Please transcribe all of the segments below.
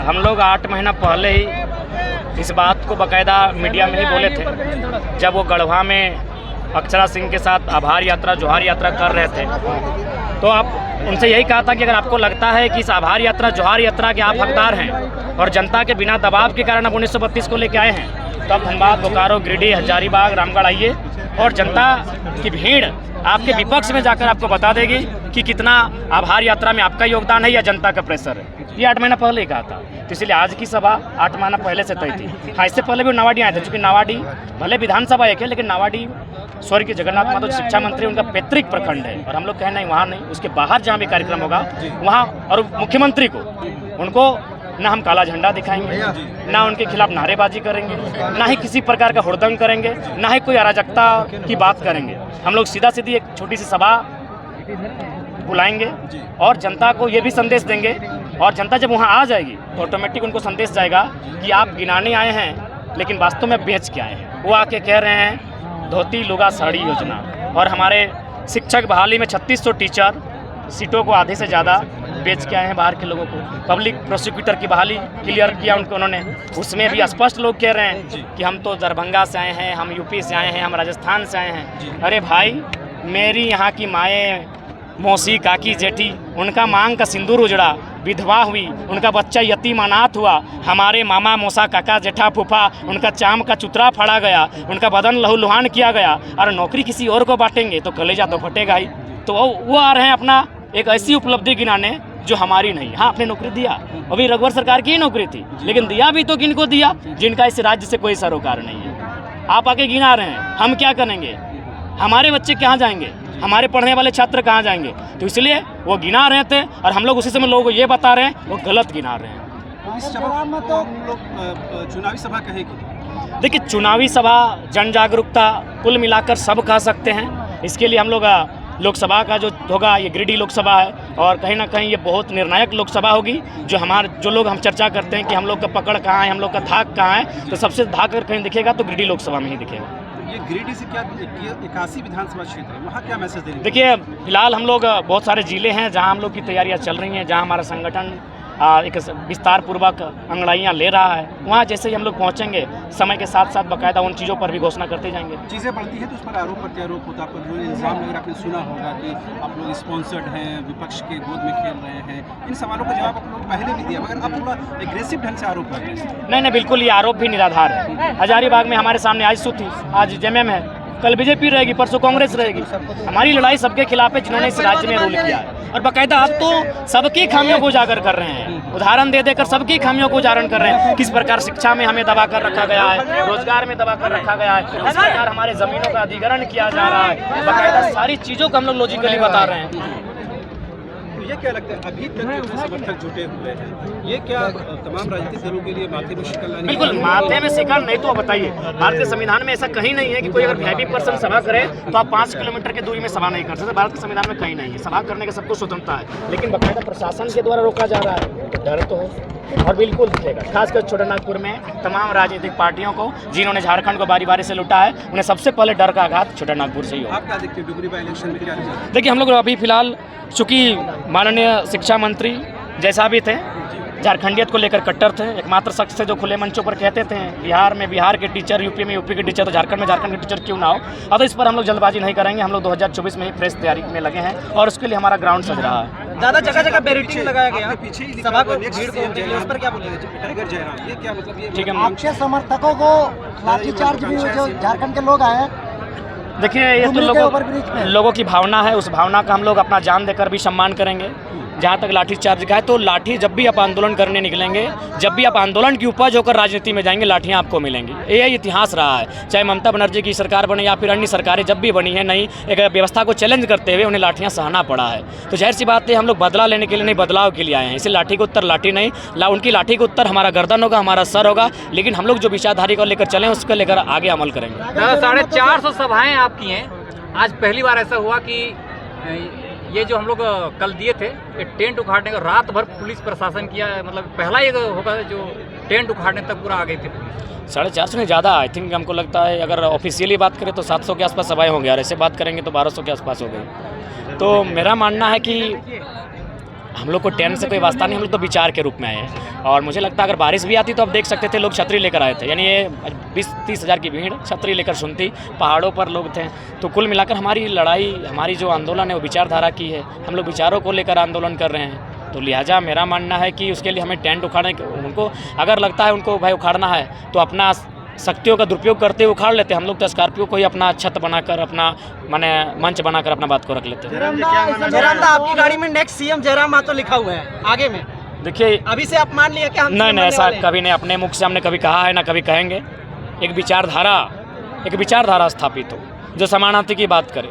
हम लोग 8 महीना पहले ही इस बात को बाकायदा मीडिया में ही बोले थे, जब वो गढ़वा में अक्षरा सिंह के साथ आभार यात्रा जोहार यात्रा कर रहे थे। तो आप उनसे यही कहा था कि अगर आपको लगता है कि इस आभार यात्रा जोहार यात्रा के आप हकदार हैं और जनता के बिना दबाव के कारण आप 1932 को लेकर आए हैं, तो आप धनबाद, बोकारो, गिरिडीह, हजारीबाग, रामगढ़ आइए और जनता की भीड़ आपके विपक्ष में जाकर आपको बता देगी कि कितना आभार यात्रा में आपका योगदान है या जनता का प्रेशर है। ये 8 महीना पहले ही कहा था, तो इसलिए आज की सभा 8 महीना पहले से तय थी। हाँ, इससे पहले भी नावाडी आए थे, चूँकि नावाडी भले विधानसभा एक है, लेकिन नावाडी स्वर्गीय जगन्नाथ महतो शिक्षा मंत्री उनका पैतृक प्रखंड है और हम लोग कहें नहीं वहाँ नहीं, उसके बाहर जहाँ भी कार्यक्रम होगा वहाँ, और मुख्यमंत्री को उनको ना हम काला झंडा दिखाएंगे, ना उनके खिलाफ नारेबाजी करेंगे, ना ही किसी प्रकार का हुड़दंग करेंगे, ना ही कोई अराजकता की बात करेंगे। हम लोग सीधा सीधी एक छोटी सी सभा बुलाएंगे और जनता को ये भी संदेश देंगे, और जनता जब वहाँ आ जाएगी तो ऑटोमेटिक उनको संदेश जाएगा कि आप गिनाने आए हैं लेकिन वास्तव में बेच के आए हैं। वो आके कह रहे हैं धोती लुगा साड़ी योजना, और हमारे शिक्षक बहाली में 3600 टीचर सीटों को आधे से ज़्यादा बेच के आए हैं बाहर के लोगों को। पब्लिक प्रोसिक्यूटर की बहाली क्लियर किया उन्होंने, उसमें भी स्पष्ट लोग कह रहे हैं कि हम तो दरभंगा से आए हैं, हम यूपी से आए हैं, हम राजस्थान से आए हैं। अरे भाई, मेरी यहाँ की माएँ, मौसी, काकी, जेठी, उनका मांग का सिंदूर उजड़ा, विधवा हुई, उनका बच्चा यतीम अनाथ हुआ, हमारे मामा, मौसा, काका, जेठा, फूफा, उनका चाम का चुतरा फाड़ा गया, उनका बदन लहूलुहान किया गया, और नौकरी किसी और को बांटेंगे तो कलेजा तो फटेगा ही। तो वो आ रहे हैं अपना एक ऐसी उपलब्धि गिनाने जो हमारी नहीं। हाँ, आपने नौकरी दिया, अभी रघुवर सरकार की ही नौकरी थी, लेकिन दिया भी तो किनको दिया, जिनका इस राज्य से कोई सरोकार नहीं है। आप आके गिना रहे हैं, हम क्या करेंगे? हमारे बच्चे कहाँ जाएंगे? हमारे पढ़ने वाले छात्र कहाँ जाएंगे? तो इसलिए वो गिना रहे थे और हम लोग उसी समय लोगों को ये बता रहे हैं वो गलत गिना रहे हैं। इस सभा में तो लोग चुनावी सभा कहेगी। देखिए, चुनावी सभा, जन जागरूकता, कुल मिलाकर सब कह सकते हैं। इसके लिए हम लोग लोकसभा का जो होगा, ये गिरिडीह लोकसभा है, और कहीं ना कहीं ये बहुत निर्णायक लोकसभा होगी। जो लोग हम चर्चा करते हैं कि हम लोग का पकड़ कहाँ है, हम लोग का धाक कहाँ है, तो सबसे धाक अगर कहीं दिखेगा तो गिरिडीह लोकसभा में ही दिखेगा। ये गिरिडीह से क्या 81 विधानसभा क्षेत्र है, वहाँ क्या मैसेज देंगे? देखिए, फिलहाल हम लोग बहुत सारे जिले हैं जहाँ हम लोग की तैयारियाँ चल रही हैं, जहाँ हमारा संगठन एक विस्तार पूर्वक अंगड़ाइयाँ ले रहा है। वहाँ जैसे ही हम लोग पहुँचेंगे, समय के साथ साथ बाकायदा उन चीज़ों पर भी घोषणा करते जाएंगे। चीज़ें बढ़ती हैं तो उस पर आरोप प्रत्यारोप होता है, पर जो इल्ज़ाम लग रहा, आपने सुना होगा कि आप लोग स्पॉन्सर्ड हैं, विपक्ष के गोद में खेल रहे हैं। इन सवालों का जवाब आप लोग पहले भी दिया, मगर अब थोड़ा एग्रेसिव ढंग से आरोप कर रहे हैं। नहीं, बिल्कुल ये आरोप भी निराधार है। हजारीबाग में हमारे सामने आज सू थी, आज जेएमएम है, कल बीजेपी रहेगी, परसों कांग्रेस रहेगी। हमारी लड़ाई सबके खिलाफ है जिन्होंने इस राज्य में रूल किया है, और बाकायदा आप तो सबकी खामियों को उजागर कर रहे हैं, उदाहरण दे देकर सबकी खामियों को उजागर कर रहे हैं। किस प्रकार शिक्षा में हमें दबा कर रखा गया है, रोजगार में दबा कर रखा गया है, किस प्रकार हमारे जमीनों का अधिग्रहण किया जा रहा है, बाकायदा सारी चीज़ों को हम लोग लॉजिकली बता रहे हैं। ये क्या लगता है, अभी तक जो समर्थक जुटे हुए हैं, ये क्या तमाम राजनीतिक दलों के लिए माथे में शिकन लाने? बिल्कुल, माथे में शिकन नहीं तो बताइए, भारतीय संविधान में ऐसा कहीं नहीं है कि कोई अगर वीआईपी पर्सन सभा करे तो आप 5 किलोमीटर की दूरी में सभा नहीं कर सकते। भारत के संविधान में कहीं नहीं है, सभा करने का सबको स्वतंत्रता है, लेकिन बाकायदा प्रशासन के द्वारा रोका जा रहा है, तो डर तो है और बिल्कुल दिखेगा। खासकर छोटानागपुर में तमाम राजनीतिक पार्टियों को जिन्होंने झारखंड को बारी बारी से लुटा है, उन्हें सबसे पहले डर का आघात छोटानागपुर से ही होगा। आप क्या देखते हैं डुमरी बाई इलेक्शन में क्या रिजल्ट? देखिए, हम लोग अभी फिलहाल चूँकि माननीय शिक्षा मंत्री जैसा भी थे, झारखंडियत को लेकर कट्टर थे, एकमात्र शख्स थे जो खुले मंचों पर कहते थे बिहार में बिहार के टीचर, यूपी में यूपी के टीचर, तो झारखंड में झारखंड के टीचर क्यों ना हो। अब इस पर हम लोग जल्दबाजी नहीं करेंगे, हम लोग 2024 में ही फ्रेश तैयारी में लगे हैं और उसके लिए हमारा ग्राउंड सज रहा है। ज़्यादा जगह जगह बैरिकेडिंग लगाया गया, पीछे ही सभा को भीड़ को, उस पर क्या बोलेंगे? टाइगर जयराम, ये क्या मतलब? ये ठीक है, आपके समर्थकों को लाठीचार्ज भी हुए, जो झारखंड के लोग आए। देखिए, ये तो लोगों की भावना है, उस भावना का हम लोग अपना जान देकर भी सम्मान करेंगे। जहाँ तक लाठी चार्ज का है, तो लाठी जब भी आप आंदोलन करने निकलेंगे, जब भी आप आंदोलन की उपज होकर राजनीति में जाएंगे, लाठियाँ आपको मिलेंगी। ये इतिहास रहा है, चाहे ममता बनर्जी की सरकार बने या फिर अन्य सरकारें जब भी बनी है, नई एक व्यवस्था को चैलेंज करते हुए उन्हें लाठियाँ सहना पड़ा है। तो जाहिर सी बात है, हम लोग बदला लेने के लिए नहीं, बदलाव के लिए आए हैं। इसलिए लाठी का उत्तर लाठी नहीं, उनकी लाठी का उत्तर हमारा गर्दन होगा, हमारा सर होगा, लेकिन हम लोग जो विचारधारी को लेकर चलें उसको लेकर आगे अमल करेंगे। 450 सभाएँ आपकी हैं, आज पहली बार ऐसा हुआ कि ये जो हम लोग कल दिए थे, ये टेंट उखाड़ने का रात भर पुलिस प्रशासन किया, मतलब पहला ये होगा जो टेंट उखाड़ने तक पूरा आ गई थी पुलिस। 450 नहीं ज़्यादा, आई थिंक हमको लगता है अगर ऑफिशियली बात करें तो 700 के आसपास सभाएँ होंगी, और ऐसे बात करेंगे तो 1200 के आसपास हो गई। तो मेरा मानना है कि हम लोग को टेंट से कोई वास्ता नहीं, हम लोग तो विचार के रूप में आए हैं। और मुझे लगता है अगर बारिश भी आती तो आप देख सकते थे लोग छतरी लेकर आए थे, यानी ये 20-30 हज़ार की भीड़ छतरी लेकर सुनती, पहाड़ों पर लोग थे। तो कुल मिलाकर हमारी लड़ाई, हमारी जो आंदोलन है वो विचारधारा की है, हम लोग विचारों को लेकर आंदोलन कर रहे हैं। तो लिहाजा मेरा मानना है कि उसके लिए हमें टेंट उखाड़ने, उनको अगर लगता है उनको भाई उखाड़ना है तो अपना शक्तियों का दुरुपयोग करते हुए उखाड़ लेते हैं। हम लोग तो स्कॉर्पियो को ही अपना छत बनाकर, अपना माने मंच बनाकर अपना बात को रख लेते हैं। जयराम दा, आपकी गाड़ी में नेक्स्ट सीएम जयराम मातो लिखा हुआ है आगे में, देखिए अभी से आप मान लिया कि हम नहीं, ऐसा कभी नहीं, अपने मुख से हमने कभी कहा है ना कभी कहेंगे। एक विचारधारा स्थापित हो जो समानार्थी की बात करे,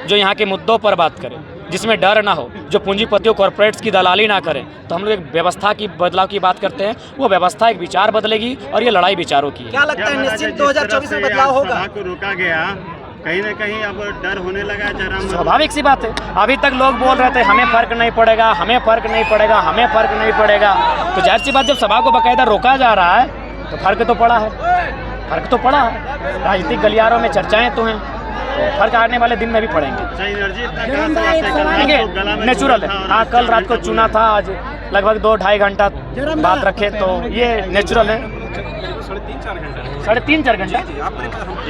जो यहाँ के मुद्दों पर बात करे, जिसमें डर ना हो, जो पूंजीपतियों कॉर्पोरेट्स की दलाली ना करें। तो हम लोग एक व्यवस्था की बदलाव की बात करते हैं, वो व्यवस्था एक विचार बदलेगी और ये लड़ाई विचारों की है। क्या लगता है निश्चित 2024 में बदलाव होगा? सभा को रोका गया, कहीं ना कहीं अब डर होने लगा है जयराम। स्वाभाविक सी बात है, अभी तक लोग बोल रहे थे हमें फ़र्क नहीं पड़ेगा, हमें फ़र्क नहीं पड़ेगा, हमें फ़र्क नहीं पड़ेगा। तो जाहिर सी बात, जब सभा को बाकायदा रोका जा रहा है तो फ़र्क तो पड़ा है, फ़र्क तो पड़ा है। राजनीतिक गलियारों में चर्चाएँ तो हैं, तो फर्क आने वाले दिन में भी पड़ेंगे। एनर्जी नेचुरल है। हाँ, कल रात को चुना था, आज लगभग 2-2.5 घंटा बात रखे, तो ये नेचुरल है। 3.5-4 घंटा।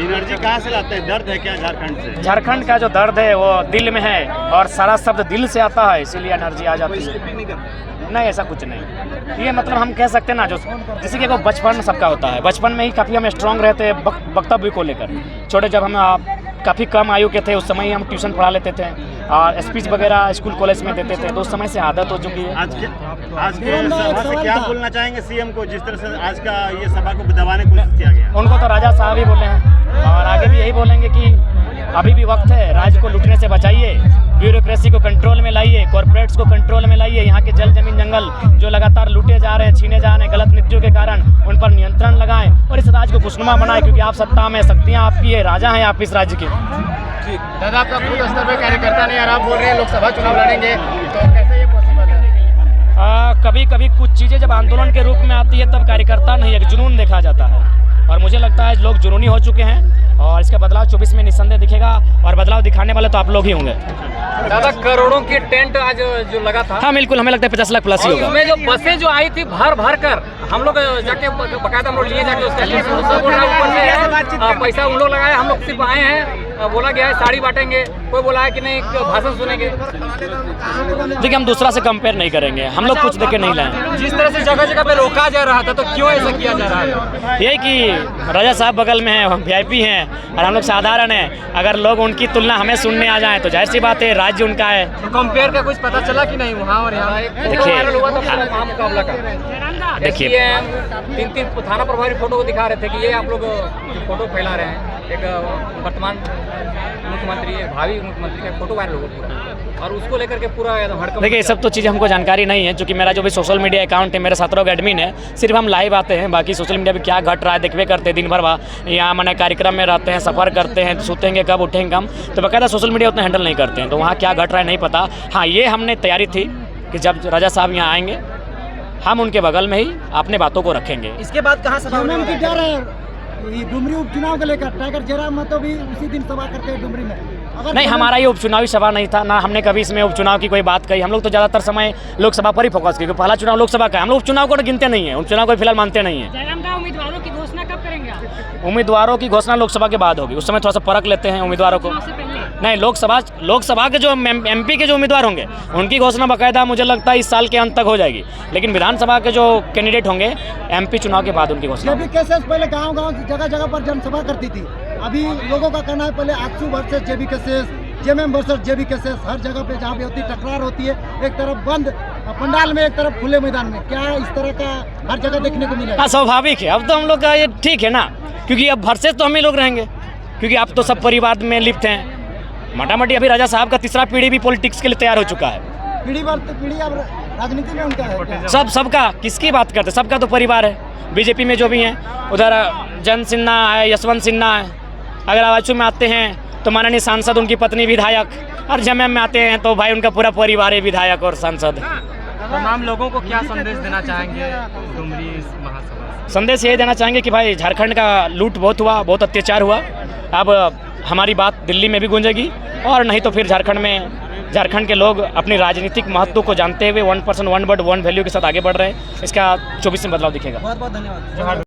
एनर्जी कहाँ से लाते हैं? दर्द है क्या झारखंड से? झारखंड का जो दर्द है वो दिल में है और सारा शब्द दिल से आता है, इसीलिए एनर्जी आ जाती है। नहीं, ऐसा कुछ नहीं। ये मतलब हम कह सकते हैं ना, जो जैसे कि वो बचपन सबका होता है, बचपन में ही काफ़ी हम स्ट्रांग रहते हैं वक्तव्य को लेकर। छोटे जब हम काफ़ी कम आयु के थे उस समय ही हम ट्यूशन पढ़ा लेते थे और स्पीच वगैरह स्कूल कॉलेज में देते थे, तो उस समय से आदत हो चुकी है। आज के सभा से क्या बोलना चाहेंगे सीएम को, जिस तरह से आज का ये सभा को दबाने की कोशिश किया गया? उनको तो राजा साहब ही बोले हैं और आगे भी यही बोलेंगे कि अभी भी वक्त है, राज्य को लूटने से बचाइए, ब्यूरोक्रेसी को कंट्रोल में लाइए, कॉर्पोरेट्स को कंट्रोल में लाइए। यहाँ के जल जमीन जंगल जो लगातार लूटे जा रहे हैं, छीने जा रहे हैं गलत नीतियों के कारण, उन पर नियंत्रण लगाएं और इस राज्य को खुशनुमा बनाएं, क्योंकि आप सत्ता में, शक्तियाँ आपकी है, राजा हैं आप इस राज्य के। दादा, आपका बूथ स्तर पर कार्यकर्ता नहीं, और आप बोल रहे हैं लोकसभा चुनाव लड़ेंगे, तो कैसे ये पॉसिबल है? कभी कभी कुछ चीज़ें जब आंदोलन के रूप में आती है तब कार्यकर्ता नहीं, एक जुनून देखा जाता है और मुझे लगता है लोग जुनूनी हो चुके हैं और इसका बदलाव 24 में निस्संदेह दिखेगा और बदलाव दिखाने वाले तो आप लोग ही होंगे। दादा, करोड़ों की टेंट आज जो लगा था, हाँ बिल्कुल, हमें लगता है 50 लाख प्लस ही होगा। उसमें जो बसें जो आई थी भर कर, हम लोग जाके बकायदा हम लोग लिए जाके उसका लिस्ट बोल रहा है, ऊपर से पैसा उन लोग लगाए, हम लोग सिर्फ आए हैं, बोला गया है साड़ी बांटेंगे, कोई बोला है कि नहीं भाषण सुनेंगे। देखिए, हम दूसरा से कंपेयर नहीं करेंगे, हम लोग कुछ देके नहीं लाए। जिस तरह से जगह जगह पे रोका जा रहा था, तो क्यों ऐसा किया जा रहा है? यही कि राजा साहब बगल में हैं, हम VIP हैं और हम लोग साधारण हैं। अगर लोग उनकी तुलना हमें सुनने आ जाएं तो जाहिर सी बात है राज्य उनका है। तो कंपेयर का कुछ पता चला कि नहीं वहाँ और यहाँ? देखिए, हुआ था मुकाबला का, देखिए 3 थाना प्रभारी फोटो को दिखा रहे थे कि ये आप लोग जो फोटो फैला रहे हैं, एक वर्तमान मुख्यमंत्री, भावी मुख्यमंत्री का फोटो वायरल हुआ और उसको लेकर के पूरा हड़कंप। देखिए, ये सब तो चीज़ें हमको जानकारी नहीं है, क्योंकि मेरा जो भी सोशल मीडिया अकाउंट है, मेरे 17 का एडमिन है, सिर्फ हम लाइव आते हैं, बाकी सोशल मीडिया पे क्या घट रहा है देखवे करते हैं दिन भर। यहाँ मैंने कार्यक्रम में रहते हैं, सफ़र करते हैं, सोतेंगे कब उठेंगे हम, तो बाकायदा सोशल मीडिया उतना हैंडल नहीं करते हैं, तो वहाँ क्या घट रहा है नहीं पता। हाँ, ये हमने तैयारी थी कि जब राजा साहब यहाँ आएंगे हम उनके बगल में ही अपने बातों को रखेंगे। इसके बाद कहाँ सभा की डर है? डुमरी उपचुनाव को लेकर टाइगर जयराम मातो भी उसी दिन सभा करते हैं डुमरी में। नहीं, हमारा ये उपचुनावी सभा नहीं था, ना हमने कभी इसमें उपचुनाव की कोई बात कही। हम लोग तो ज़्यादातर समय लोकसभा पर ही फोकस किए, पहला चुनाव लोकसभा का है। हम लोग उपचुनाव को गिनते नहीं है, उपचुनाव को फिलहाल मानते नहीं है। जयराम दा, उम्मीदवारों की घोषणा कब करेंगे आप? उम्मीदवारों की घोषणा लोकसभा के बाद होगी, उस समय थोड़ा सा परख लेते हैं उम्मीदवारों को। नहीं, लोकसभा के जो MP के जो उम्मीदवार होंगे उनकी घोषणा बाकायदा मुझे लगता है इस साल के अंत तक हो जाएगी, लेकिन विधानसभा के जो कैंडिडेट होंगे MP चुनाव के बाद उनकी घोषणा। जेबी केसेस पहले गांव-गांव जगह जगह पर जनसभा करती थी, अभी लोगों का कहना है पहले आजसू वर्सेस जेबी केसेस, जेएमएम वर्सेस जेबी केसेस, हर जगह पे जहाँ पे होती टकरार होती है, एक तरफ बंद पंडाल में, एक तरफ खुले मैदान में, क्या इस तरह का हर जगह देखने को मिलेगा? हाँ, स्वाभाविक है। अब तो हम लोग का ये ठीक है ना, क्योंकि अब वर्सेस तो हम ही लोग रहेंगे, क्योंकि अब तो सब परिवार में लिप्त हैं। मोटामोटी अभी राजा साहब का तीसरा पीढ़ी भी पॉलिटिक्स के लिए तैयार हो चुका है। पीढ़ी अब राजनीति में उनका है। सबका किसकी बात करते, सबका तो परिवार है। बीजेपी में जो भी हैं, उधर जन सिन्हा है, यशवंत सिन्हा है, अगर आवाजू में आते हैं तो माननीय सांसद उनकी पत्नी विधायक, और जेएमएम में आते हैं तो भाई उनका पूरा परिवार है विधायक और सांसद। तमाम लोगों को क्या संदेश देना चाहेंगे डुमरी महासभा? संदेश ये देना चाहेंगे कि भाई झारखंड का लूट बहुत हुआ, बहुत अत्याचार हुआ, अब हमारी बात दिल्ली में भी गूंजेगी और नहीं तो फिर झारखंड में झारखंड के लोग अपनी राजनीतिक महत्व को जानते हुए 1 पर्सन 1 वोट 1 वैल्यू के साथ आगे बढ़ रहे हैं। इसका 24 में बदलाव दिखेगा। बहुत बहुत धन्यवाद।